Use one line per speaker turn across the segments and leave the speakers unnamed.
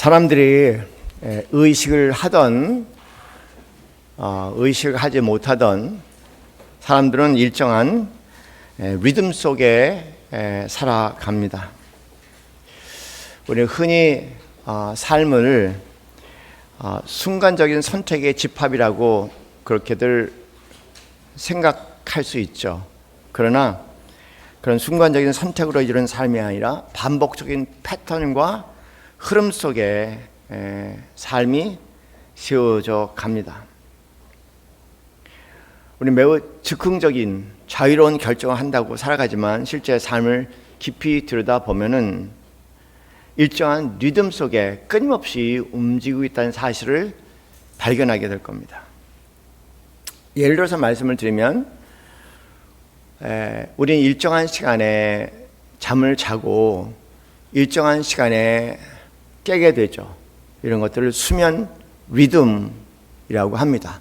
사람들이 의식을 하던 의식을 하지 못하던 사람들은 일정한 리듬 속에 살아갑니다. 우리 흔히 삶을 순간적인 선택의 집합이라고 그렇게들 생각할 수 있죠. 그러나 그런 순간적인 선택으로 이루어진 삶이 아니라 반복적인 패턴과 흐름 속에 삶이 세워져 갑니다. 우리 매우 즉흥적인 자유로운 결정을 한다고 살아가지만 실제 삶을 깊이 들여다보면은 일정한 리듬 속에 끊임없이 움직이고 있다는 사실을 발견하게 될 겁니다. 예를 들어서 말씀을 드리면 우리는 일정한 시간에 잠을 자고 일정한 시간에 깨게 되죠. 이런 것들을 수면 리듬이라고 합니다.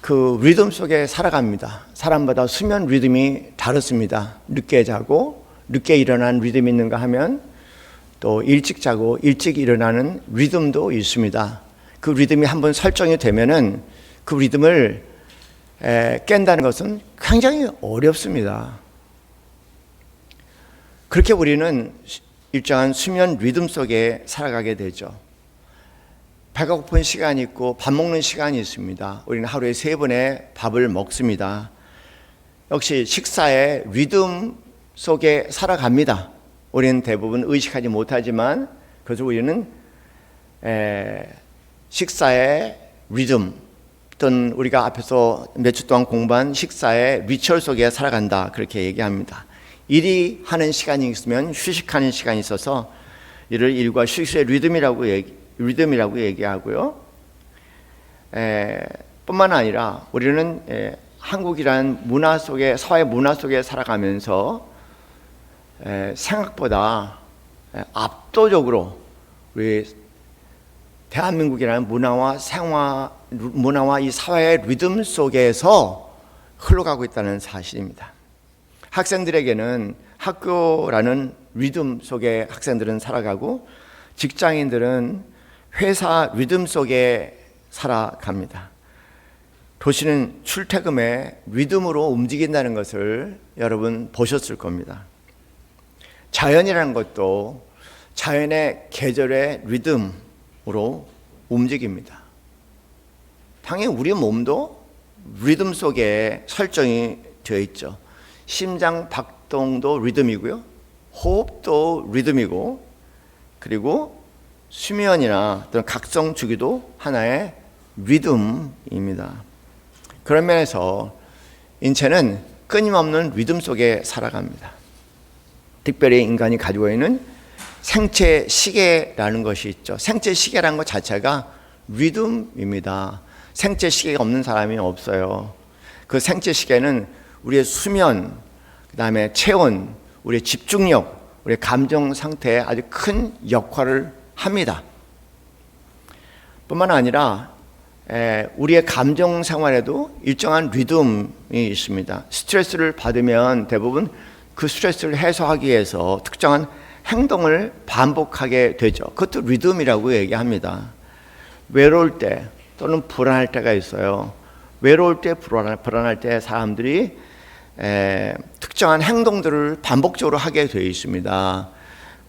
그 리듬 속에 살아갑니다. 사람마다 수면 리듬이 다릅니다. 늦게 자고 늦게 일어나는 리듬이 있는가 하면 또 일찍 자고 일찍 일어나는 리듬도 있습니다. 그 리듬이 한번 설정이 되면은 그 리듬을 깬다는 것은 굉장히 어렵습니다. 그렇게 우리는 일정한 수면 리듬 속에 살아가게 되죠. 배가 고픈 시간이 있고 밥 먹는 시간이 있습니다. 우리는 하루에 3번의 밥을 먹습니다. 역시 식사의 리듬 속에 살아갑니다. 우리는 대부분 의식하지 못하지만 그래서 우리는 식사의 리듬 또는 우리가 앞에서 몇 주 동안 공부한 식사의 리처럴 속에 살아간다 그렇게 얘기합니다. 일이 하는 시간이 있으면 휴식하는 시간이 있어서 이를 일과 휴식의 리듬이라고 얘기하고요. 뿐만 아니라 우리는 한국이라는 문화 속에 사회 문화 속에 살아가면서 생각보다 압도적으로 우리 대한민국이라는 문화와 이 사회의 리듬 속에서 흘러가고 있다는 사실입니다. 학생들에게는 학교라는 리듬 속에 학생들은 살아가고 직장인들은 회사 리듬 속에 살아갑니다. 도시는 출퇴근의 리듬으로 움직인다는 것을 여러분 보셨을 겁니다. 자연이라는 것도 자연의 계절의 리듬으로 움직입니다. 당연히 우리 몸도 리듬 속에 설정이 되어 있죠. 심장 박동도 리듬이고요. 호흡도 리듬이고 그리고 수면이나 또는 각성 주기도 하나의 리듬입니다. 그런 면에서 인체는 끊임없는 리듬 속에 살아갑니다. 특별히 인간이 가지고 있는 생체 시계라는 것이 있죠. 생체 시계라는 것 자체가 리듬입니다. 생체 시계가 없는 사람이 없어요. 그 생체 시계는 우리의 수면, 그 다음에 체온, 우리의 집중력, 우리의 감정 상태에 아주 큰 역할을 합니다. 뿐만 아니라 우리의 감정 생활에도 일정한 리듬이 있습니다. 스트레스를 받으면 대부분 그 스트레스를 해소하기 위해서 특정한 행동을 반복하게 되죠. 그것도 리듬이라고 얘기합니다. 외로울 때 또는 불안할 때가 있어요. 외로울 때 불안할 때 사람들이 특정한 행동들을 반복적으로 하게 되어 있습니다.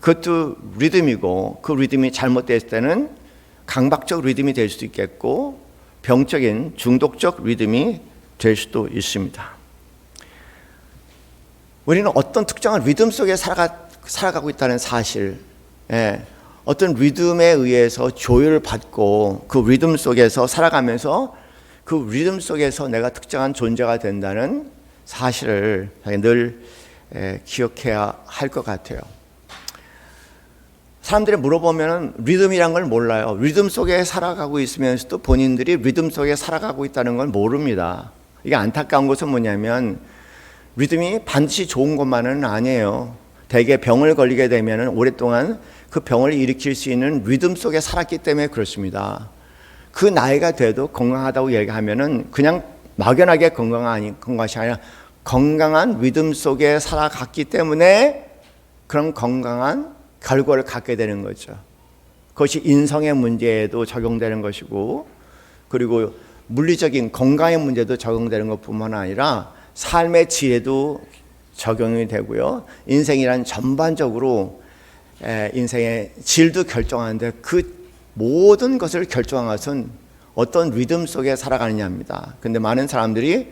그것도 리듬이고 그 리듬이 잘못됐을 때는 강박적 리듬이 될 수도 있겠고 병적인 중독적 리듬이 될 수도 있습니다. 우리는 어떤 특정한 리듬 속에 살아가고 있다는 사실, 어떤 리듬에 의해서 조율을 받고 그 리듬 속에서 살아가면서 그 리듬 속에서 내가 특정한 존재가 된다는 사실을 늘 기억해야 할 것 같아요. 사람들이 물어보면 리듬이란 걸 몰라요. 리듬 속에 살아가고 있으면서도 본인들이 리듬 속에 살아가고 있다는 걸 모릅니다. 이게 안타까운 것은 뭐냐면 리듬이 반드시 좋은 것만은 아니에요. 대개 병을 걸리게 되면 오랫동안 그 병을 일으킬 수 있는 리듬 속에 살았기 때문에 그렇습니다. 그 나이가 돼도 건강하다고 얘기하면은 그냥 막연하게 건강한 것이 아니라 건강한 리듬 속에 살아갔기 때문에 그런 건강한 결과를 갖게 되는 거죠. 그것이 인성의 문제에도 적용되는 것이고, 그리고 물리적인 건강의 문제도 적용되는 것뿐만 아니라 삶의 질에도 적용이 되고요. 인생이란 전반적으로 인생의 질도 결정하는데 그 모든 것을 결정한 것은 어떤 리듬 속에 살아가느냐입니다. 근데 많은 사람들이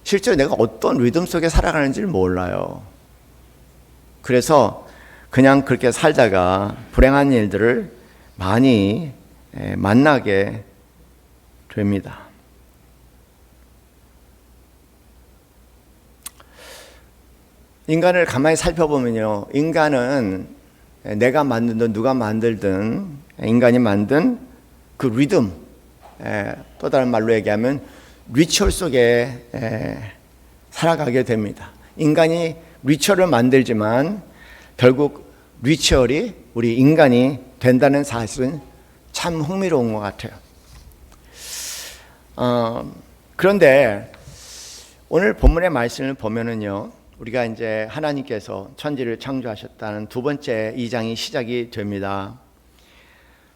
실제로 내가 어떤 리듬 속에 살아가는지를 몰라요. 그래서 그냥 그렇게 살다가 불행한 일들을 많이 만나게 됩니다. 인간을 가만히 살펴보면요, 인간은 내가 만들든 누가 만들든 인간이 만든 그 리듬, 또 다른 말로 얘기하면 리추얼 속에 살아가게 됩니다. 인간이 리추얼을 만들지만 결국 리추얼이 우리 인간이 된다는 사실은 참 흥미로운 것 같아요. 그런데 오늘 본문의 말씀을 보면은요, 우리가 이제 하나님께서 천지를 창조하셨다는 두 번째 2장이 시작이 됩니다.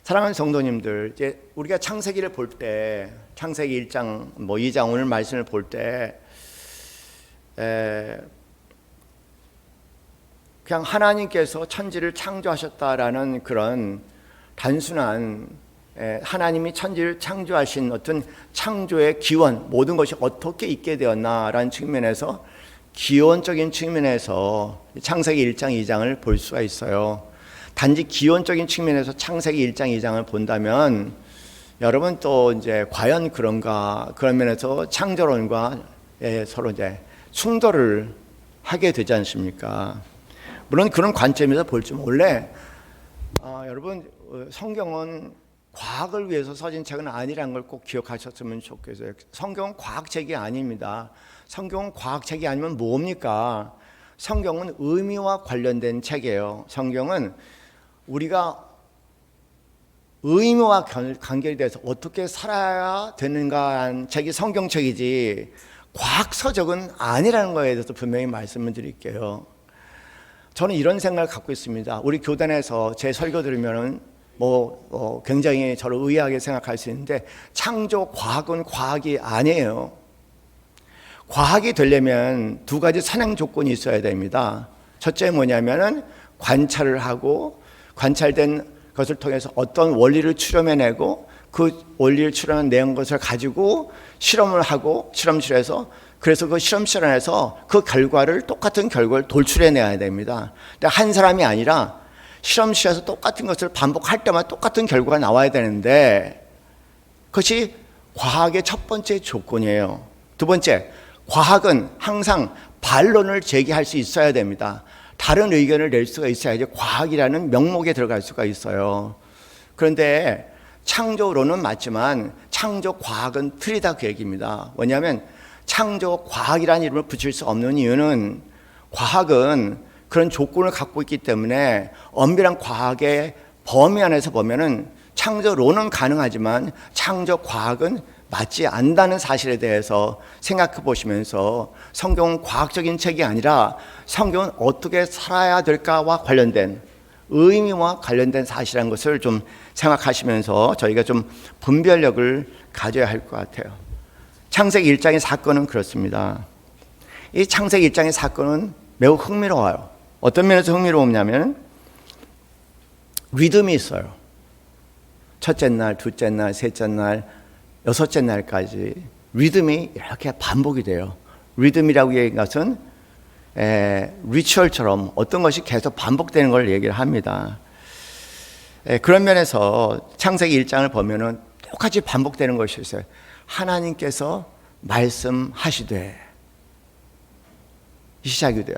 사랑하는 성도님들, 이제 우리가 창세기를 볼 때, 창세기 1장, 2장 오늘 말씀을 볼 때, 그냥 하나님께서 천지를 창조하셨다라는 그런 단순한 하나님이 천지를 창조하신 어떤 창조의 기원, 모든 것이 어떻게 있게 되었나라는 측면에서 기원적인 측면에서 창세기 1장, 2장을 볼 수가 있어요. 단지 기원적인 측면에서 창세기 1장, 2장을 본다면 여러분 또 이제 과연 그런가, 그런 면에서 창조론과 서로 이제 충돌을 하게 되지 않습니까? 물론 그런 관점에서 볼지 몰래 여러분 성경은 과학을 위해서 써진 책은 아니라는 걸 꼭 기억하셨으면 좋겠어요. 성경은 과학책이 아닙니다. 성경은 과학책이 아니면 뭡니까? 성경은 의미와 관련된 책이에요. 성경은 우리가 의미와 관계돼서 어떻게 살아야 되는가 하는 책이 성경책이지 과학서적은 아니라는 거에 대해서 분명히 말씀을 드릴게요. 저는 이런 생각을 갖고 있습니다. 우리 교단에서 제 설교 들으면은 굉장히 저를 의아하게 생각할 수 있는데 창조 과학은 과학이 아니에요. 과학이 되려면 두 가지 선행 조건이 있어야 됩니다. 첫째 뭐냐면은 관찰을 하고 관찰된 것을 통해서 어떤 원리를 추려내고 그 원리를 추려낸 것을 가지고 실험을 하고 실험실에서 그래서 그 실험실 안에서 그 결과를 똑같은 결과를 도출해내야 됩니다. 근데 한 사람이 아니라 실험실에서 똑같은 것을 반복할 때마다 똑같은 결과가 나와야 되는데 그것이 과학의 첫 번째 조건이에요. 두 번째, 과학은 항상 반론을 제기할 수 있어야 됩니다. 다른 의견을 낼 수가 있어야지 과학이라는 명목에 들어갈 수가 있어요. 그런데 창조론은 맞지만 창조 과학은 틀리다 그 얘기입니다. 왜냐하면 창조 과학이라는 이름을 붙일 수 없는 이유는 과학은 그런 조건을 갖고 있기 때문에 엄밀한 과학의 범위 안에서 보면은 창조론은 가능하지만 창조 과학은 맞지 않는다는 사실에 대해서 생각해 보시면서 성경은 과학적인 책이 아니라 성경은 어떻게 살아야 될까와 관련된 의미와 관련된 사실이라는 것을 좀 생각하시면서 저희가 좀 분별력을 가져야 할 것 같아요. 창세기 1장의 사건은 그렇습니다. 이 창세기 1장의 사건은 매우 흥미로워요. 어떤 면에서 흥미로우냐면 리듬이 있어요. 첫째 날, 둘째 날, 셋째 날, 여섯째 날까지 리듬이 이렇게 반복이 돼요. 리듬이라고 얘기한 것은 리추얼처럼 어떤 것이 계속 반복되는 걸 얘기를 합니다. 그런 면에서 창세기 1장을 보면은 똑같이 반복되는 것이 있어요. 하나님께서 말씀하시되 시작이 돼요.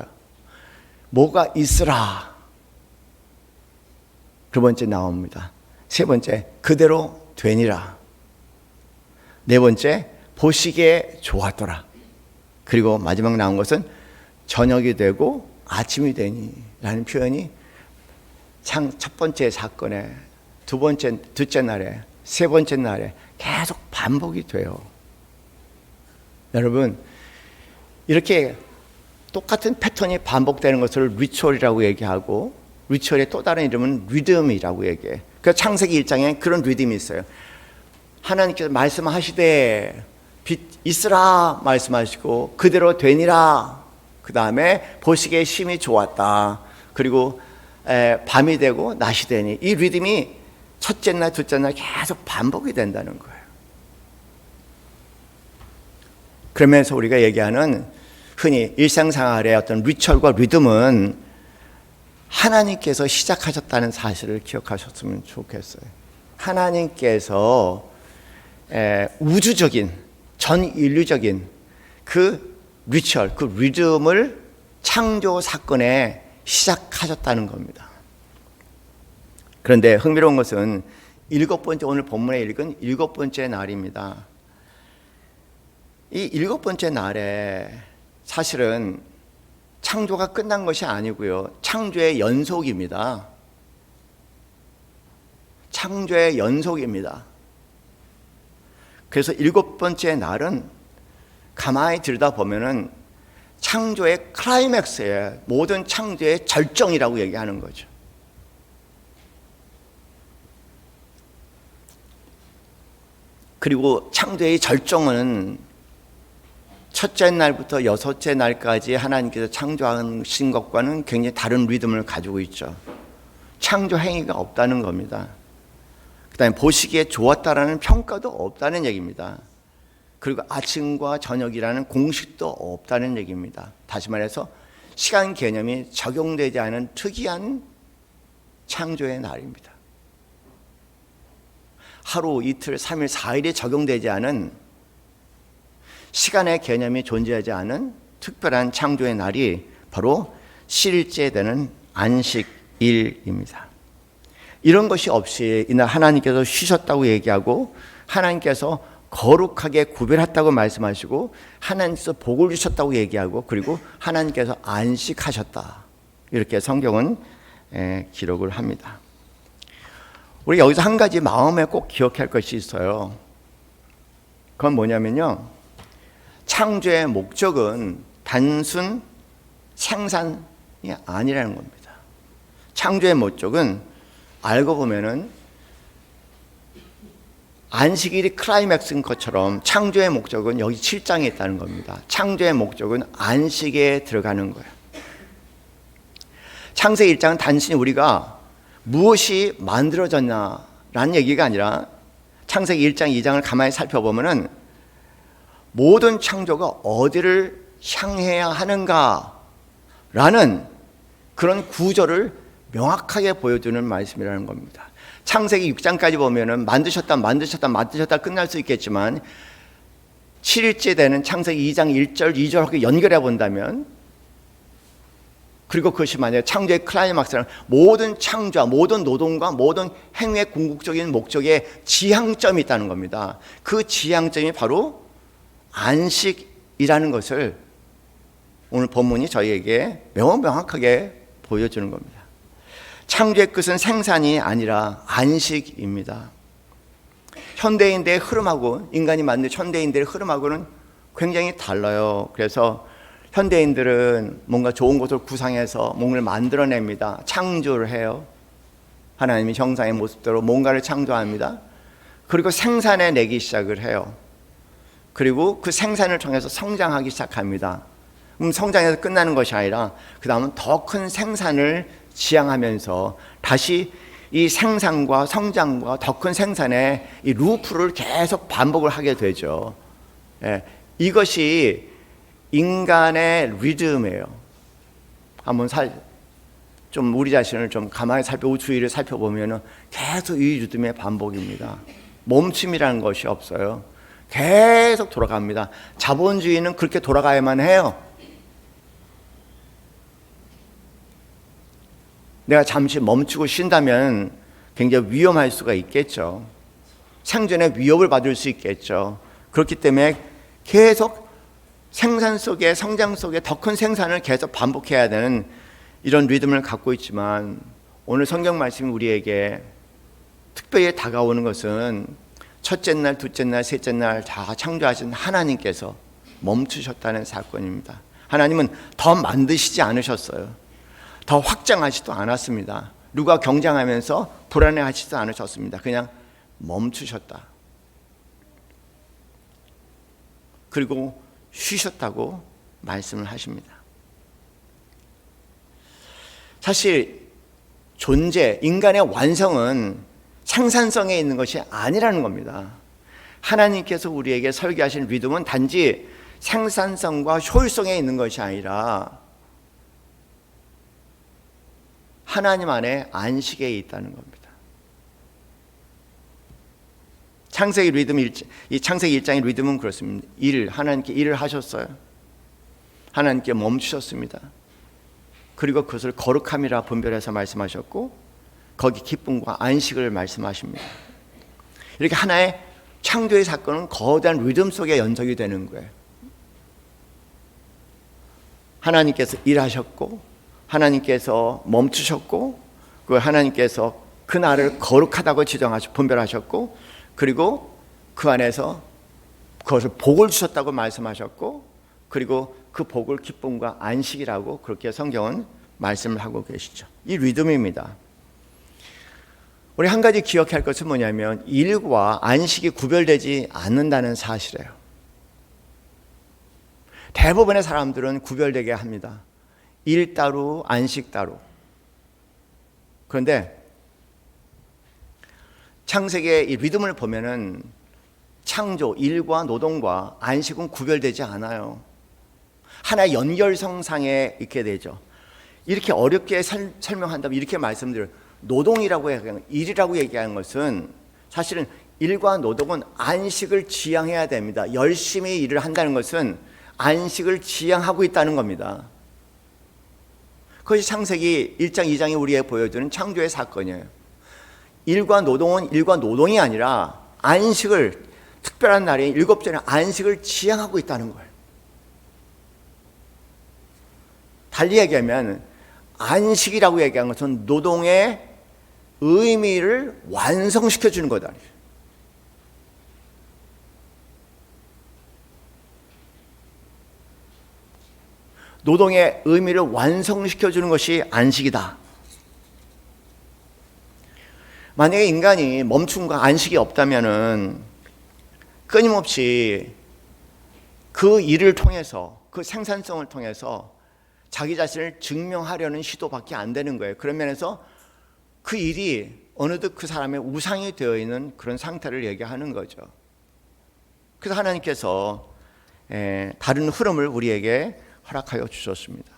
뭐가 있으라. 두 번째 나옵니다. 세 번째, 그대로 되니라. 네 번째, 보시기에 좋았더라. 그리고 마지막 나온 것은 저녁이 되고 아침이 되니 라는 표현이 첫 번째 사건에 둘째 날에 세 번째 날에 계속 반복이 돼요. 여러분, 이렇게 똑같은 패턴이 반복되는 것을 리추얼이라고 얘기하고 리추얼의 또 다른 이름은 리듬이라고 얘기해. 그 창세기 1장에 그런 리듬이 있어요. 하나님께서 말씀하시되 빛 있으라 말씀하시고 그대로 되니라. 그 다음에 보시기에 심히 좋았다. 그리고 밤이 되고 낮이 되니, 이 리듬이 첫째 날 둘째 날 계속 반복이 된다는 거예요. 그러면서 우리가 얘기하는 흔히 일상생활의 어떤 리처얼과 리듬은 하나님께서 시작하셨다는 사실을 기억하셨으면 좋겠어요. 하나님께서 우주적인 전 인류적인 그 리처얼, 그 리듬을 창조 사건에 시작하셨다는 겁니다. 그런데 흥미로운 것은 일곱 번째, 오늘 본문에 읽은 일곱 번째 날입니다. 이 일곱 번째 날에 사실은 창조가 끝난 것이 아니고요, 창조의 연속입니다. 창조의 연속입니다. 그래서 일곱 번째 날은 가만히 들여다보면은 창조의 클라이맥스에, 모든 창조의 절정이라고 얘기하는 거죠. 그리고 창조의 절정은 첫째 날부터 여섯째 날까지 하나님께서 창조하신 것과는 굉장히 다른 리듬을 가지고 있죠. 창조 행위가 없다는 겁니다. 그 다음에 보시기에 좋았다라는 평가도 없다는 얘기입니다. 그리고 아침과 저녁이라는 공식도 없다는 얘기입니다. 다시 말해서 시간 개념이 적용되지 않은 특이한 창조의 날입니다. 하루, 이틀, 3일, 4일이 적용되지 않은, 시간의 개념이 존재하지 않은 특별한 창조의 날이 바로 7일째 되는 안식일입니다. 이런 것이 없이 이날 하나님께서 쉬셨다고 얘기하고, 하나님께서 거룩하게 구별했다고 말씀하시고, 하나님께서 복을 주셨다고 얘기하고, 그리고 하나님께서 안식하셨다, 이렇게 성경은 기록을 합니다. 우리 여기서 한 가지 마음에 꼭 기억할 것이 있어요. 그건 뭐냐면요, 창조의 목적은 단순 생산이 아니라는 겁니다. 창조의 목적은 알고 보면은 안식일이 클라이맥스인 것처럼 창조의 목적은 여기 7장에 있다는 겁니다. 창조의 목적은 안식에 들어가는 거예요. 창세기 1장은 단순히 우리가 무엇이 만들어졌냐라는 얘기가 아니라, 창세기 1장, 2장을 가만히 살펴보면은 모든 창조가 어디를 향해야 하는가라는 그런 구조를 명확하게 보여주는 말씀이라는 겁니다. 창세기 6장까지 보면은 만드셨다 끝날 수 있겠지만, 7일째 되는 창세기 2장 1절, 2절하고 연결해 본다면, 그리고 그것이 만약에 창조의 클라이막스라는 모든 창조와 모든 노동과 모든 행위의 궁극적인 목적의 지향점이 있다는 겁니다. 그 지향점이 바로 안식이라는 것을 오늘 본문이 저희에게 매우 명확하게 보여주는 겁니다. 창조의 끝은 생산이 아니라 안식입니다. 현대인들의 흐름하고, 인간이 만든 현대인들의 흐름하고는 굉장히 달라요. 그래서 현대인들은 뭔가 좋은 것을 구상해서 뭔가를 만들어냅니다. 창조를 해요. 하나님의 형상의 모습대로 뭔가를 창조합니다. 그리고 생산해내기 시작을 해요. 그리고 그 생산을 통해서 성장하기 시작합니다. 성장해서 끝나는 것이 아니라 그 다음은 더 큰 생산을 지향하면서 다시 이 생산과 성장과 더 큰 생산의 이 루프를 계속 반복을 하게 되죠. 이것이 인간의 리듬이에요. 한번 좀 우리 자신을 좀 가만히 주위를 살펴보면 계속 이 리듬의 반복입니다. 멈춤이라는 것이 없어요. 계속 돌아갑니다. 자본주의는 그렇게 돌아가야만 해요. 내가 잠시 멈추고 쉰다면 굉장히 위험할 수가 있겠죠. 생존의 위협을 받을 수 있겠죠. 그렇기 때문에 계속 생산 속에, 성장 속에 더 큰 생산을 계속 반복해야 되는 이런 리듬을 갖고 있지만, 오늘 성경 말씀이 우리에게 특별히 다가오는 것은 첫째 날, 둘째 날, 셋째 날 다 창조하신 하나님께서 멈추셨다는 사건입니다. 하나님은 더 만드시지 않으셨어요. 더 확장하지도 않았습니다. 누가 경쟁하면서 불안해하시지 않으셨습니다. 그냥 멈추셨다. 그리고 쉬셨다고 말씀을 하십니다. 사실 인간의 완성은 생산성에 있는 것이 아니라는 겁니다. 하나님께서 우리에게 설계하신 리듬은 단지 생산성과 효율성에 있는 것이 아니라 하나님 안에 안식에 있다는 겁니다. 창세기 1장의 리듬은 그렇습니다. 하나님께 일을 하셨어요. 하나님께 멈추셨습니다. 그리고 그것을 거룩함이라 분별해서 말씀하셨고 거기 기쁨과 안식을 말씀하십니다. 이렇게 하나의 창조의 사건은 거대한 리듬 속에 연속이 되는 거예요. 하나님께서 일하셨고 하나님께서 멈추셨고 그 하나님께서 그 날을 거룩하다고 지정하시고 분별하셨고 그리고 그 안에서 그것을 복을 주셨다고 말씀하셨고 그리고 그 복을 기쁨과 안식이라고 그렇게 성경은 말씀을 하고 계시죠. 이 리듬입니다. 우리 한 가지 기억할 것은 뭐냐면 일과 안식이 구별되지 않는다는 사실이에요. 대부분의 사람들은 구별되게 합니다. 일 따로 안식 따로. 그런데 창세기의 이 리듬을 보면은 창조, 일과 노동과 안식은 구별되지 않아요. 하나의 연결성상에 있게 되죠. 이렇게 어렵게 설명한다면 이렇게 말씀드려요. 노동이라고 얘기하는, 일이라고 얘기하는 것은 사실은 일과 노동은 안식을 지향해야 됩니다. 열심히 일을 한다는 것은 안식을 지향하고 있다는 겁니다. 그것이 창세기 1장, 2장이 우리에게 보여주는 창조의 사건이에요. 일과 노동은 일과 노동이 아니라 안식을, 특별한 날인 일곱째는 안식을 지향하고 있다는 거예요. 달리 얘기하면 안식이라고 얘기하는 것은 노동의 의미를 완성시켜 주는 거다. 노동의 의미를 완성시켜 주는 것이 안식이다. 만약에 인간이 멈춤과 안식이 없다면은 끊임없이 그 일을 통해서 그 생산성을 통해서 자기 자신을 증명하려는 시도밖에 안 되는 거예요. 그런 면에서 그 일이 어느덧 그 사람의 우상이 되어 있는 그런 상태를 얘기하는 거죠. 그래서 하나님께서 다른 흐름을 우리에게 허락하여 주셨습니다.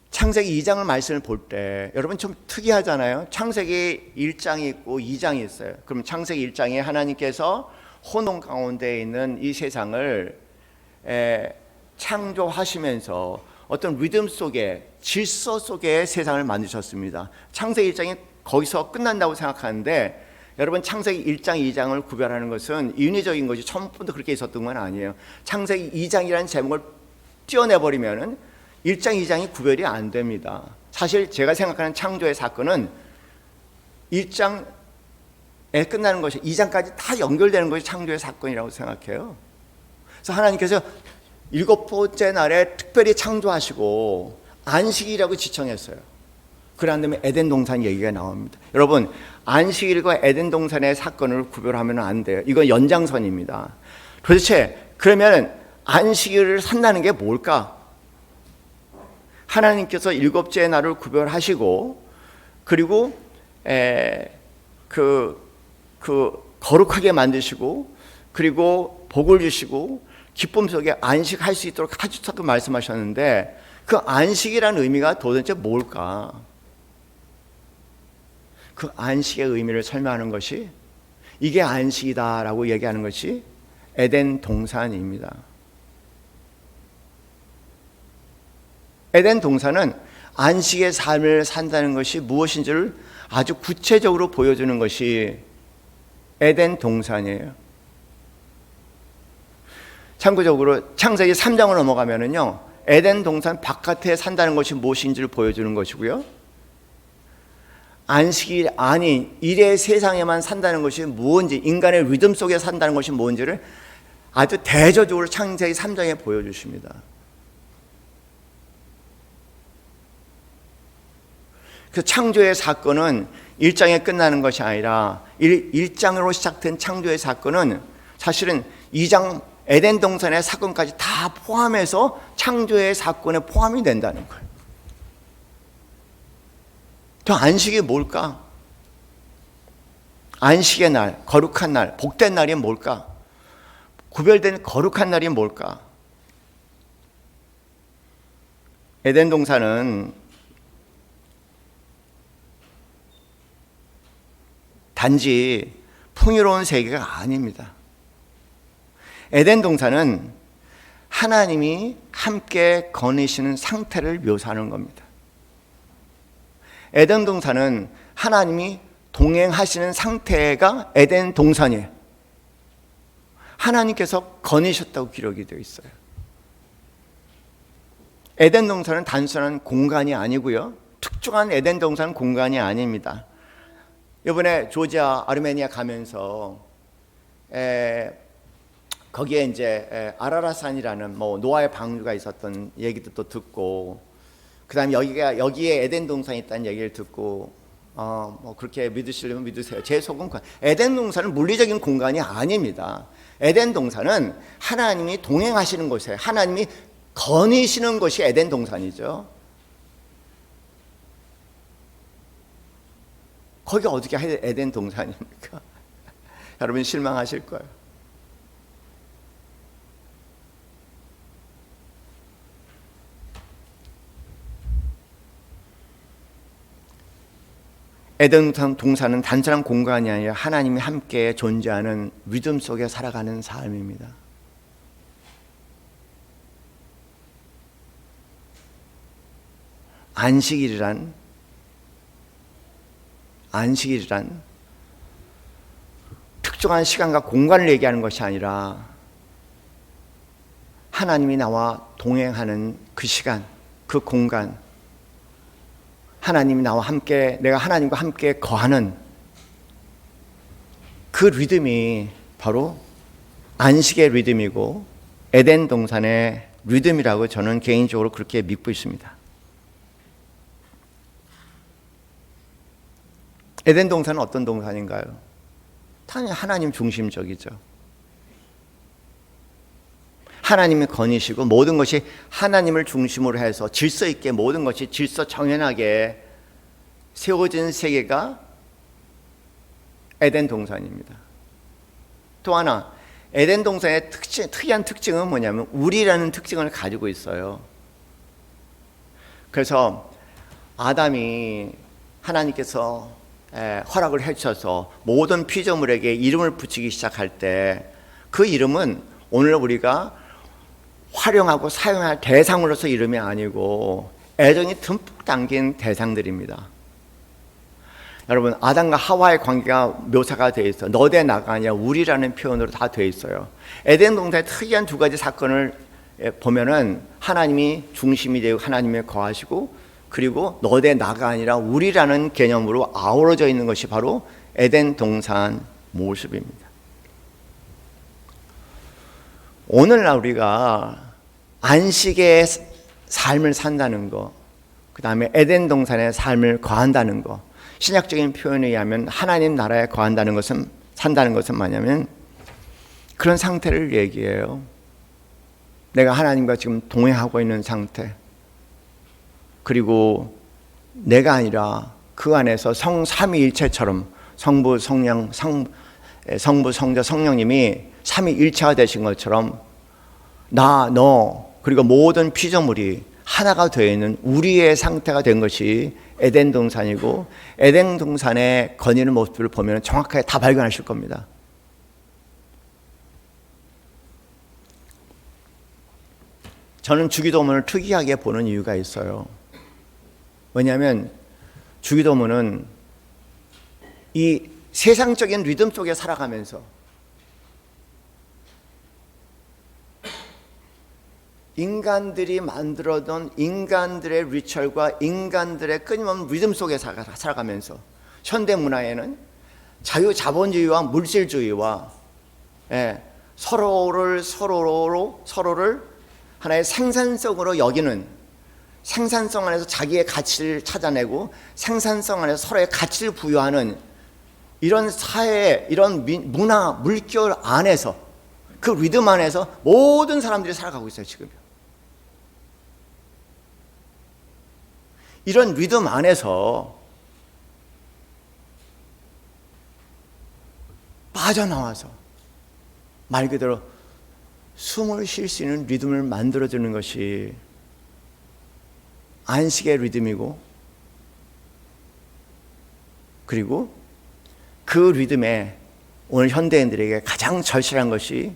창세기 2장을 말씀을 볼 때 여러분 좀 특이하잖아요. 창세기 1장이 있고 2장이 있어요. 그럼 창세기 1장에 하나님께서 혼돈 가운데 있는 이 세상을 창조하시면서 어떤 리듬 속에 질서 속에 세상을 만드셨습니다. 창세기 1장이 거기서 끝난다고 생각하는데 여러분 창세기 1장, 2장을 구별하는 것은 인위적인 것이 처음부터 그렇게 있었던 건 아니에요. 창세기 2장이라는 제목을 떼어내버리면 1장, 2장이 구별이 안 됩니다. 사실 제가 생각하는 창조의 사건은 1장에 끝나는 것이 2장까지 다 연결되는 것이 창조의 사건이라고 생각해요. 그래서 하나님께서 7번째 날에 특별히 창조하시고 안식일이라고 지정했어요. 그런 다음에 에덴 동산 얘기가 나옵니다. 여러분 안식일과 에덴 동산의 사건을 구별하면 안 돼요. 이건 연장선입니다. 도대체 그러면 안식일을 산다는 게 뭘까? 하나님께서 7번째 날을 구별하시고 그리고 거룩하게 만드시고 그리고 복을 주시고 기쁨 속에 안식할 수 있도록 하셨다고 말씀하셨는데 그 안식이라는 의미가 도대체 뭘까? 그 안식의 의미를 설명하는 것이 이게 안식이다라고 얘기하는 것이 에덴 동산입니다. 에덴 동산은 안식의 삶을 산다는 것이 무엇인지를 아주 구체적으로 보여주는 것이 에덴 동산이에요. 참고적으로 창세기 3장을 넘어가면은요, 에덴 동산 바깥에 산다는 것이 무엇인지를 보여주는 것이고요. 안식이 아닌 일의 세상에만 산다는 것이 무엇인지, 인간의 리듬 속에 산다는 것이 무엇인지를 아주 대조적으로 창세기 3장에 보여주십니다. 그 창조의 사건은 1장에 끝나는 것이 아니라 1장으로 시작된 창조의 사건은 사실은 2장 에덴 동산의 사건까지 다 포함해서 창조의 사건에 포함이 된다는 거예요. 또 안식이 뭘까? 안식의 날, 거룩한 날, 복된 날이 뭘까? 구별된 거룩한 날이 뭘까? 에덴 동산은 단지 풍요로운 세계가 아닙니다. 에덴 동산은 하나님이 함께 거니시는 상태를 묘사하는 겁니다. 에덴 동산은 하나님이 동행하시는 상태가 에덴 동산이에요. 하나님께서 거니셨다고 기록이 되어 있어요. 에덴 동산은 단순한 공간이 아니고요, 특정한 에덴 동산 공간이 아닙니다. 이번에 조지아 아르메니아 가면서 거기에 이제 아라라산이라는 노아의 방주가 있었던 얘기도 또 듣고, 그다음에 여기에 에덴 동산이 있다는 얘기를 듣고, 그렇게 믿으시려면 믿으세요. 제 속은 에덴 동산은 물리적인 공간이 아닙니다. 에덴 동산은 하나님이 동행하시는 곳이에요. 하나님이 거니시는 곳이 에덴 동산이죠. 거기가 어떻게 에덴 동산입니까? 여러분 실망하실 거예요. 에덴 동산은 단순한 공간이 아니라 하나님이 함께 존재하는 믿음 속에 살아가는 삶입니다. 안식일이란 특정한 시간과 공간을 얘기하는 것이 아니라 하나님이 나와 동행하는 그 시간, 그 공간, 하나님이 나와 함께, 내가 하나님과 함께 거하는 그 리듬이 바로 안식의 리듬이고 에덴 동산의 리듬이라고 저는 개인적으로 그렇게 믿고 있습니다. 에덴 동산은 어떤 동산인가요? 당연히 하나님 중심적이죠. 하나님이 거니시고 모든 것이 하나님을 중심으로 해서 질서 있게, 모든 것이 질서 정연하게 세워진 세계가 에덴 동산입니다. 또 하나, 에덴 동산의 특이한 특징은 뭐냐면 우리라는 특징을 가지고 있어요. 그래서 아담이 하나님께서 허락을 해주셔서 모든 피조물에게 이름을 붙이기 시작할 때 그 이름은 오늘 우리가 활용하고 사용할 대상으로서 이름이 아니고 애정이 듬뿍 담긴 대상들입니다. 여러분, 아담과 하와의 관계가 묘사가 되어 있어요. 너 대 나가 아니라 우리라는 표현으로 다 되어 있어요. 에덴 동산의 특이한 두 가지 사건을 보면은 하나님이 중심이 되고 하나님이 거하시고, 그리고 너 대 나가 아니라 우리라는 개념으로 아우러져 있는 것이 바로 에덴 동산 모습입니다. 오늘날 우리가 안식의 삶을 산다는 거, 그 다음에 에덴 동산의 삶을 거한다는 거, 신약적인 표현에 의하면 하나님 나라에 거한다는 것은, 산다는 것은 뭐냐면 그런 상태를 얘기해요. 내가 하나님과 지금 동행하고 있는 상태, 그리고 내가 아니라 그 안에서 삼위일체처럼 성부, 성자, 성령님이 삼위일체가 되신 것처럼 나, 너, 그리고 모든 피조물이 하나가 되어 있는 우리의 상태가 된 것이 에덴 동산이고, 에덴 동산의 거니는 모습을 보면 정확하게 다 발견하실 겁니다. 저는 주기도문을 특이하게 보는 이유가 있어요. 왜냐하면 주기도문은 이 세상적인 리듬 속에 살아가면서 인간들이 만들어둔 인간들의 리처얼과 인간들의 끊임없는 리듬 속에 살아가면서 현대문화에는 자유자본주의와 물질주의와 서로를 하나의 생산성으로 여기는 생산성 안에서 자기의 가치를 찾아내고 생산성 안에서 서로의 가치를 부여하는 이런 사회, 이런 문화, 물결 안에서, 그 리듬 안에서 모든 사람들이 살아가고 있어요, 지금. 이런 리듬 안에서 빠져나와서 말 그대로 숨을 쉴 수 있는 리듬을 만들어주는 것이 안식의 리듬이고, 그리고 그 리듬에 오늘 현대인들에게 가장 절실한 것이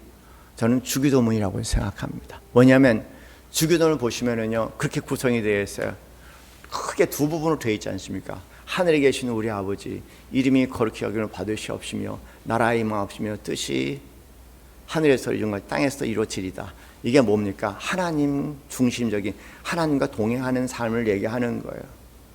저는 주기도문이라고 생각합니다. 뭐냐면 주기도문을 보시면은요, 그렇게 구성이 되어 있어요. 크게 두 부분으로 되어 있지 않습니까? 하늘에 계시는 우리 아버지, 이름이 거룩히 여김을 받으시옵시며 나라의 임하옵시며 뜻이 하늘에서 이룬 땅에서 이루어지리다. 이게 뭡니까? 하나님 중심적인, 하나님과 동행하는 삶을 얘기하는 거예요.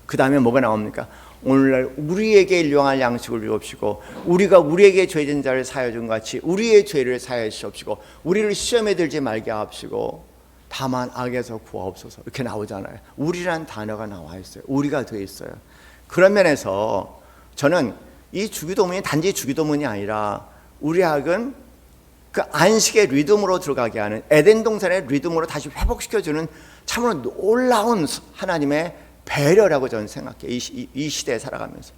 그 다음에 뭐가 나옵니까? 오늘날 우리에게 일용할 양식을 주옵시고 우리가 우리에게 죄진 자를 사하여 준 같이 우리의 죄를 사하여 주옵시고 우리를 시험에 들지 말게 하옵시고 다만 악에서 구하옵소서. 이렇게 나오잖아요. 우리란 단어가 나와 있어요. 우리가 되어 있어요. 그런 면에서 저는 이 주기도문이 단지 주기도문이 아니라 우리 학은 그 안식의 리듬으로 들어가게 하는, 에덴 동산의 리듬으로 다시 회복시켜주는 참으로 놀라운 하나님의 배려라고 저는 생각해요. 이 시대에 살아가면서.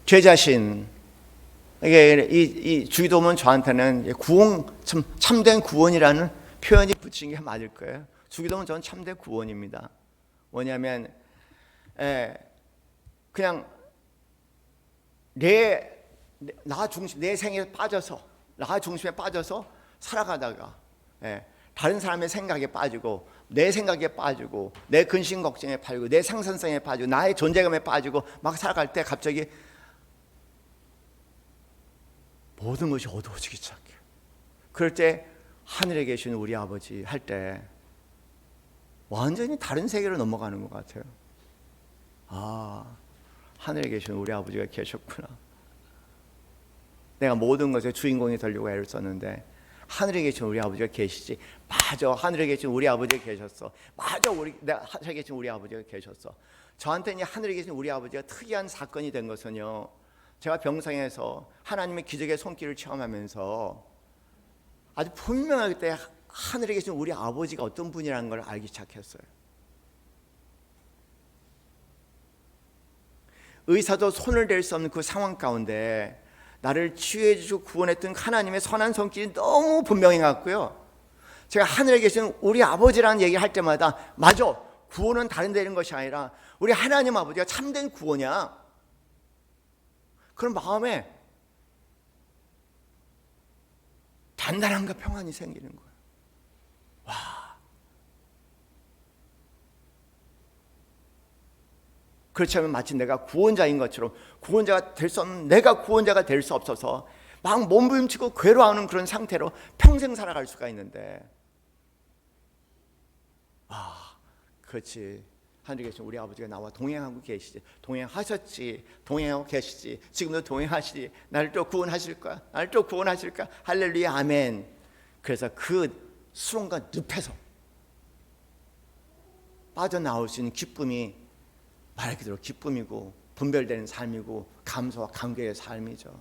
제 자신, 이 주기도문 저한테는 구원, 참된 구원이라는 표현이 붙인 게 맞을 거예요. 주기도문 저는 참된 구원입니다. 뭐냐면 그냥 나 중심, 내 생에 빠져서, 나 중심에 빠져서 살아가다가 다른 사람의 생각에 빠지고 내 생각에 빠지고 내 근심 걱정에 빠지고 내 상선성에 빠지고 나의 존재감에 빠지고 막 살아갈 때 갑자기 모든 것이 어두워지기 시작해요. 그럴 때 하늘에 계신 우리 아버지 할 때 완전히 다른 세계로 넘어가는 것 같아요. 아, 하늘에 계신 우리 아버지가 계셨구나. 내가 모든 것의 주인공이 되려고 애를 썼는데 하늘에 계신 우리 아버지가 계시지. 맞아, 하늘에 계신 우리 아버지가 계셨어. 맞아, 내가 하늘에 계신 우리 아버지가 계셨어. 저한테는 하늘에 계신 우리 아버지가 특이한 사건이 된 것은요, 제가 병상에서 하나님의 기적의 손길을 체험하면서 아주 분명하게 그때 하늘에 계신 우리 아버지가 어떤 분이라는 걸 알기 시작했어요. 의사도 손을 댈 수 없는 그 상황 가운데 나를 치유해 주시고 구원했던 하나님의 선한 손길이 너무 분명히 갔고요. 제가 하늘에 계신 우리 아버지라는 얘기를 할 때마다 맞아, 구원은 다른 데 있는 것이 아니라 우리 하나님 아버지가 참된 구원이야. 그런 마음에 단단함과 평안이 생기는 거예요. 와, 그렇지 않으면 마치 내가 구원자인 것처럼 구원자가 될 수 없는 내가 구원자가 될 수 없어서 막 몸부림치고 괴로워하는 그런 상태로 평생 살아갈 수가 있는데, 그렇지, 하늘에 계신 우리 아버지가 나와 동행하고 계시지, 동행하셨지, 동행하고 계시지, 지금도 동행하시지, 나를 또 구원하실 거야, 나를 또 구원하실 거야. 할렐루야, 아멘. 그래서 그 수렁과 늪에서 빠져나올 수 있는 기쁨이 말 그대로 기쁨이고 분별되는 삶이고 감사와 감격의 삶이죠.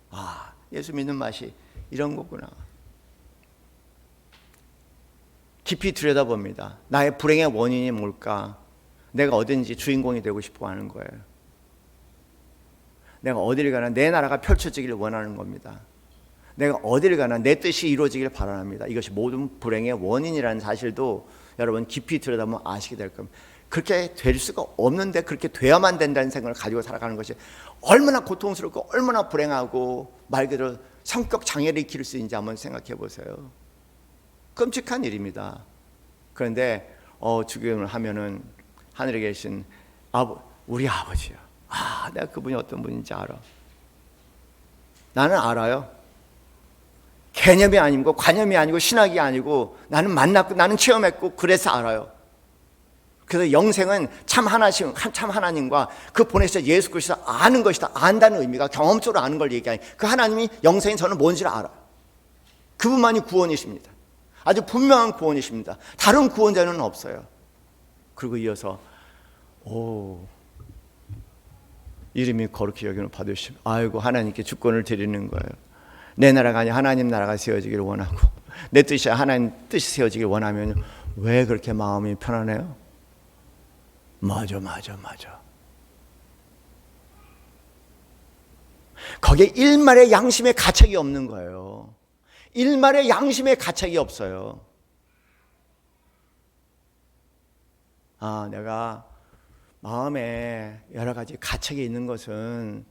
아, 예수 믿는 맛이 이런 거구나. 깊이 들여다봅니다. 나의 불행의 원인이 뭘까? 내가 어딘지 주인공이 되고 싶어 하는 거예요. 내가 어디를 가나 내 나라가 펼쳐지기를 원하는 겁니다. 내가 어디를 가나 내 뜻이 이루어지기를 바랍니다. 이것이 모든 불행의 원인이라는 사실도 여러분 깊이 들여다보면 아시게 될 겁니다. 그렇게 될 수가 없는데 그렇게 돼야만 된다는 생각을 가지고 살아가는 것이 얼마나 고통스럽고 얼마나 불행하고 말 그대로 성격 장애를 일으킬 수 있는지 한번 생각해 보세요. 끔찍한 일입니다. 그런데 주기도문을 하면은 하늘에 계신 우리 아버지요. 내가 그분이 어떤 분인지 알아. 나는 알아요. 개념이 아니고 관념이 아니고 신학이 아니고 나는 만났고 나는 체험했고 그래서 알아요. 그래서 영생은 참 하나님과 그 보내신 예수 그리스도 아는 것이다. 안다는 의미가 경험적으로 아는 걸 얘기하니 그 하나님이 영생이 저는 뭔지를 알아요. 그분만이 구원이십니다. 아주 분명한 구원이십니다. 다른 구원자는 없어요. 그리고 이어서 이름이 거룩히 여김을 받으시면 아이고 하나님께 주권을 드리는 거예요. 내 나라가 아니라 하나님 나라가 세워지기를 원하고 내 뜻이 하나님 뜻이 세워지기를 원하면 왜 그렇게 마음이 편안해요? 맞아. 거기에 일말의 양심의 가책이 없는 거예요. 일말의 양심의 가책이 없어요. 내가 마음에 여러 가지 가책이 있는 것은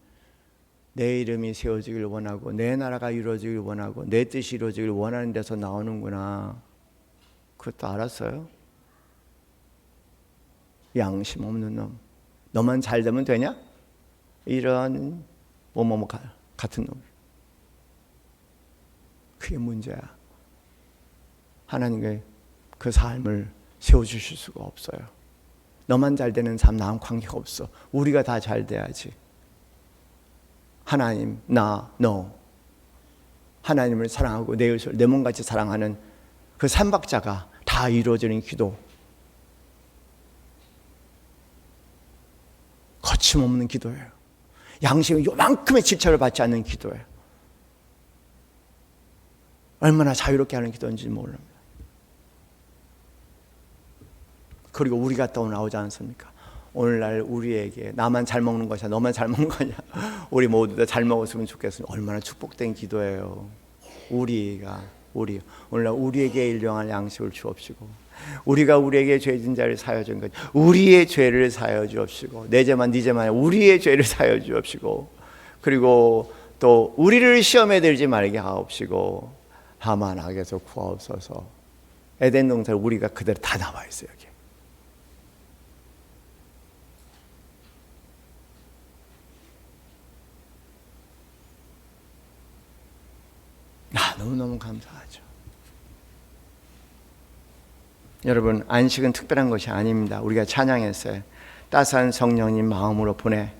내 이름이 세워지길 원하고 내 나라가 이루어지길 원하고 내 뜻이 이루어지길 원하는 데서 나오는구나. 그것도 알았어요? 양심 없는 놈. 너만 잘 되면 되냐? 이런 같은 놈. 그게 문제야. 하나님께 그 삶을 세워주실 수가 없어요. 너만 잘 되는 삶 나랑 관계가 없어. 우리가 다 잘 돼야지. 하나님, 너 하나님을 사랑하고 내 이웃을 내 몸같이 사랑하는 그 삼박자가 다 이루어지는 기도, 거침없는 기도예요. 양심이 요만큼의 질책을 받지 않는 기도예요. 얼마나 자유롭게 하는 기도인지 모릅니다. 그리고 우리가 또 나오지 않습니까? 오늘날 우리에게 나만 잘 먹는 것이야, 너만 잘 먹는 거냐? 우리 모두 다 잘 먹었으면 좋겠습니다. 얼마나 축복된 기도예요. 오늘날 우리에게 일용할 양식을 주옵시고, 우리가 우리에게 죄진 자를 사하여 준 것, 우리의 죄를 사하여 주옵시고, 내 죄만 네 죄만 우리의 죄를 사하여 주옵시고, 그리고 또 우리를 시험에 들지 말게 하옵시고, 다만 악에서 구하옵소서. 에덴 동산 우리가 그대로 다 나와 있어요. 여기. 너무너무 감사하죠. 여러분, 안식은 특별한 것이 아닙니다. 우리가 찬양했어요. 따스한 성령님 마음으로 보내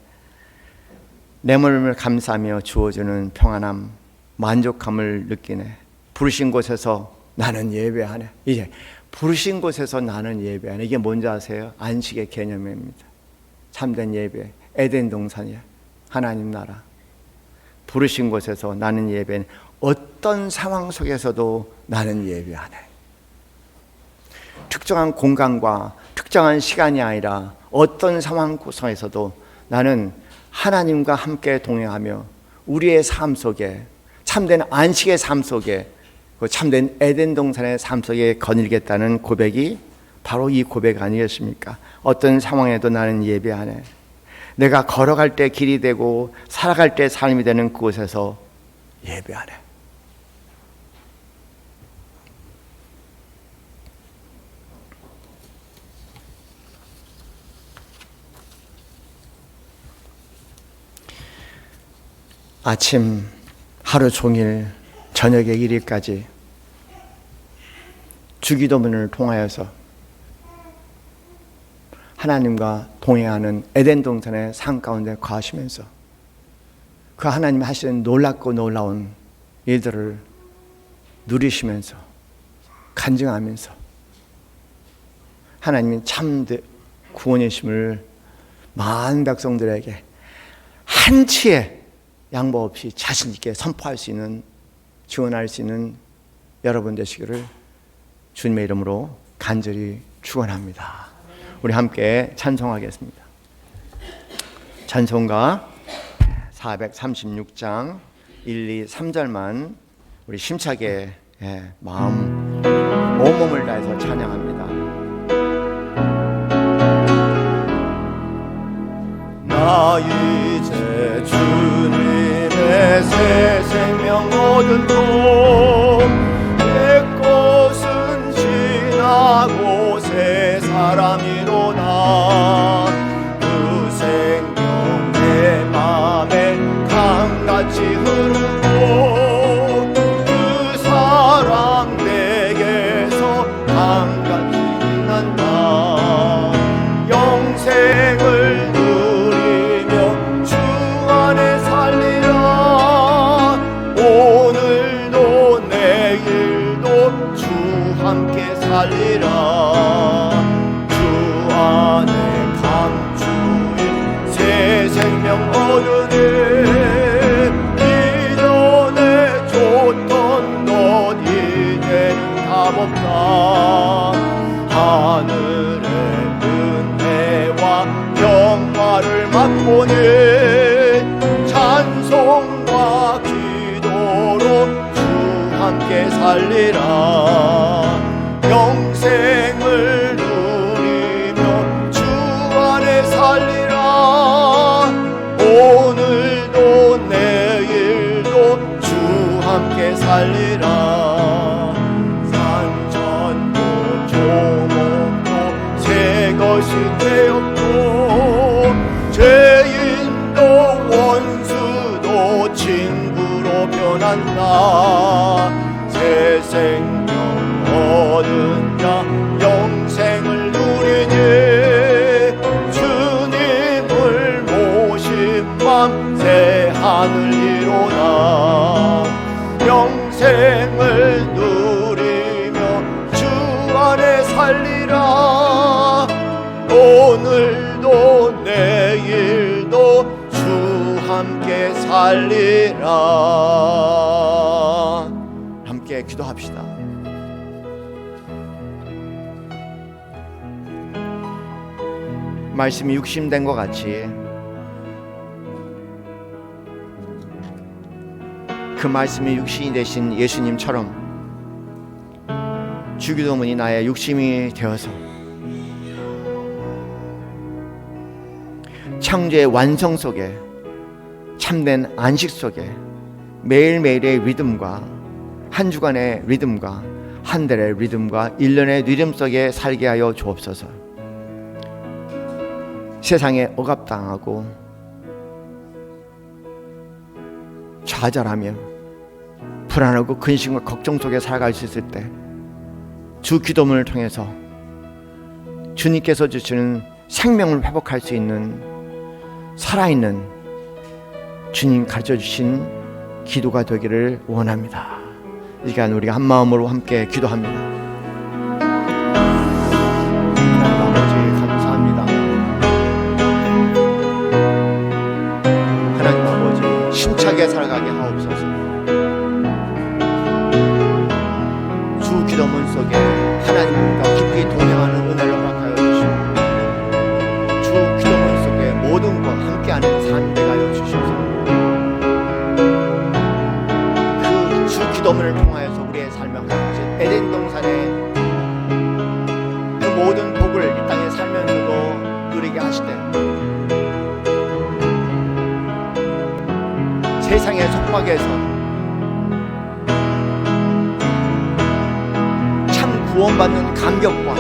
내 몸을 감사하며 주어주는 평안함, 만족함을 느끼네. 부르신 곳에서 나는 예배하네. 이제 부르신 곳에서 나는 예배하네. 이게 뭔지 아세요? 안식의 개념입니다. 참된 예배, 에덴 동산이야. 하나님 나라. 부르신 곳에서 나는 예배하네. 어떤 상황 속에서도 나는 예배하네. 특정한 공간과 특정한 시간이 아니라 어떤 상황 속에서도 나는 하나님과 함께 동행하며 우리의 삶 속에 참된 안식의 삶 속에 그 참된 에덴 동산의 삶 속에 거닐겠다는 고백이 바로 이 고백 아니겠습니까? 어떤 상황에도 나는 예배하네. 내가 걸어갈 때 길이 되고 살아갈 때 삶이 되는 그곳에서 예배하네. 아침 하루 종일 저녁에 이르기까지 주기도문을 통하여서 하나님과 동행하는 에덴 동산의 산 가운데 거하시면서 그 하나님이 하시는 놀랍고 놀라운 일들을 누리시면서 간증하면서 하나님이 참 구원이심을 많은 백성들에게 한치의 양보 없이 자신 있게 선포할 수 있는, 지원할 수 있는 여러분 되시기를 주님의 이름으로 간절히 축원합니다. 우리 함께 찬송하겠습니다. 찬송가 436장 1, 2, 3절만 우리 심차게 마음 온몸을 다해서 찬양합니다. 나 이제 주님의 새 생명 얻은 내 것은 지나고 새 사람이로다. 그 생명 내 맘에 강같이 흐르고 그 사랑 내게서 강같이 난다. 영생을 오늘도 내 바꾸니 찬송과 기도로 주 함께 살리라. 영생을 누리며 주 안에 살리라. 오늘도 내일도 주 함께 살리라. 산천도 조목도 새 것이 되었고 죄인도 원수도 친구로 변한다. 새 생명 얻은 자 영생을 누리니 주님을 모신 맘 새 하늘이로다. 영생을 누리며 주 안에 살리라. 오늘도 내일도 주 함께 살리라. 함께 기도합시다. 말씀이 육신된 것 같이 그 말씀이 육신이 되신 예수님처럼 주기도문이 나의 육신이 되어서 창조의 완성 속에 참된 안식 속에 매일매일의 리듬과 한 주간의 리듬과 한 달의 리듬과 1년의 리듬 속에 살게 하여 주옵소서. 세상에 억압당하고 좌절하며 불안하고 근심과 걱정 속에 살아갈 수 있을 때 주 기도문을 통해서 주님께서 주시는 생명을 회복할 수 있는 살아있는 주님 가르쳐주신 기도가 되기를 원합니다. 이 시간 우리가 한 마음으로 함께 기도합니다. 하나님 아버지 감사합니다. 하나님 아버지 힘차게 살아가게 하옵소서. 주 기도문 속에 하나님과 깊이 동행하는 은혜를 허락하여 주시고 주 기도문 속에 모든 것 함께하는 삶 되게 하여 주셔서 그 주 기도문을 통하여서 우리의 삶을 허락하신 에덴 동산의 그 모든 복을 이 땅에 살면서도 누리게 하시되 세상의 속박에서 구원받는 감격과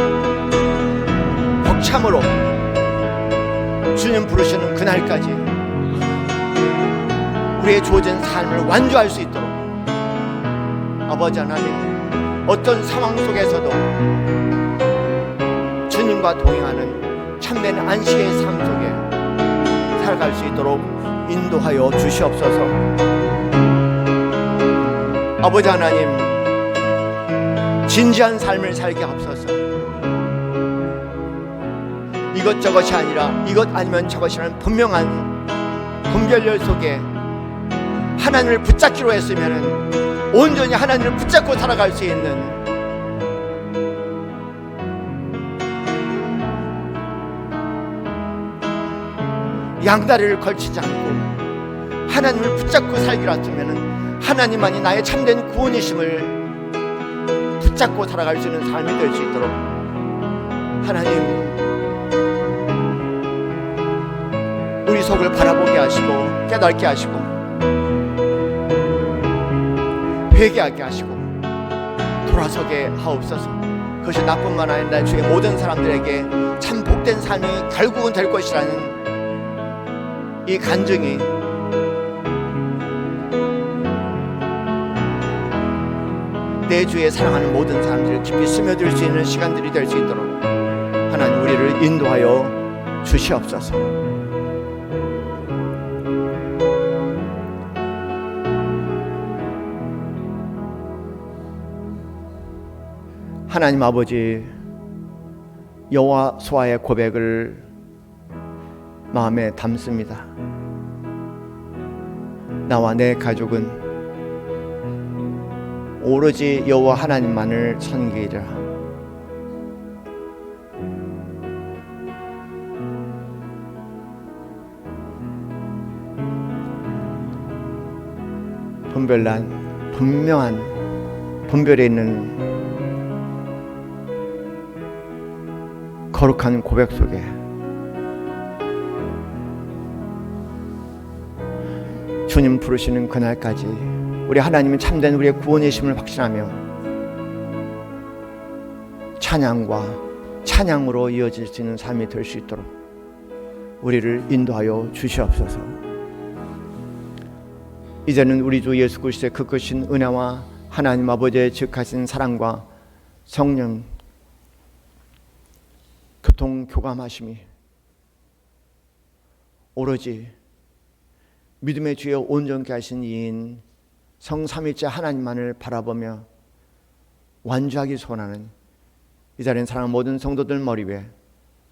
벅참으로 주님 부르시는 그날까지 우리의 주어진 삶을 완주할 수 있도록 아버지 하나님 어떤 상황 속에서도 주님과 동행하는 참된 안식의 삶 속에 살아갈 수 있도록 인도하여 주시옵소서. 아버지 하나님 진지한 삶을 살게 하옵소서. 이것저것이 아니라 이것 아니면 저것이라는 분명한 분별력 속에 하나님을 붙잡기로 했으면 온전히 하나님을 붙잡고 살아갈 수 있는 양다리를 걸치지 않고 하나님을 붙잡고 살기로 했으면 하나님만이 나의 참된 구원이심을 붙잡고 살아갈 수 있는 삶이 될 수 있도록 하나님 우리 속을 바라보게 하시고 깨닫게 하시고 회개하게 하시고 돌아서게 하옵소서. 그것이 나뿐만 아니라 주의 모든 사람들에게 참 복된 삶이 결국은 될 것이라는 이 간증이 내 주에 사랑하는 모든 사람들을 깊이 스며들 수 있는 시간들이 될 수 있도록 하나님 우리를 인도하여 주시옵소서. 하나님 아버지 여호와수아의 고백을 마음에 담습니다. 나와 내 가족은 오로지 여호와 하나님만을 섬기리라. 분별난 분명한 분별에 있는 거룩한 고백 속에 주님 부르시는 그날까지 우리 하나님은 참된 우리의 구원이심을 확신하며 찬양과 찬양으로 이어질 수 있는 삶이 될 수 있도록 우리를 인도하여 주시옵소서. 이제는 우리 주 예수 그리스도의 그 크신 은혜와 하나님 아버지의 즉하신 사랑과 성령 교통 교감하심이 오로지 믿음의 주에 온전케 하신 이인 성삼위째 하나님만을 바라보며 완주하기 소원하는 이 자리에 사랑하는 모든 성도들 머리 위에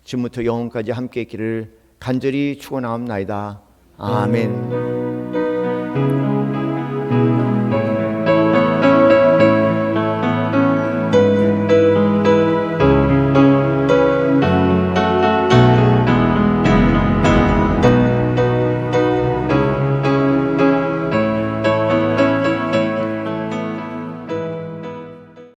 지금부터 영원까지 함께 있기를 간절히 축원하옵나이다. 아멘.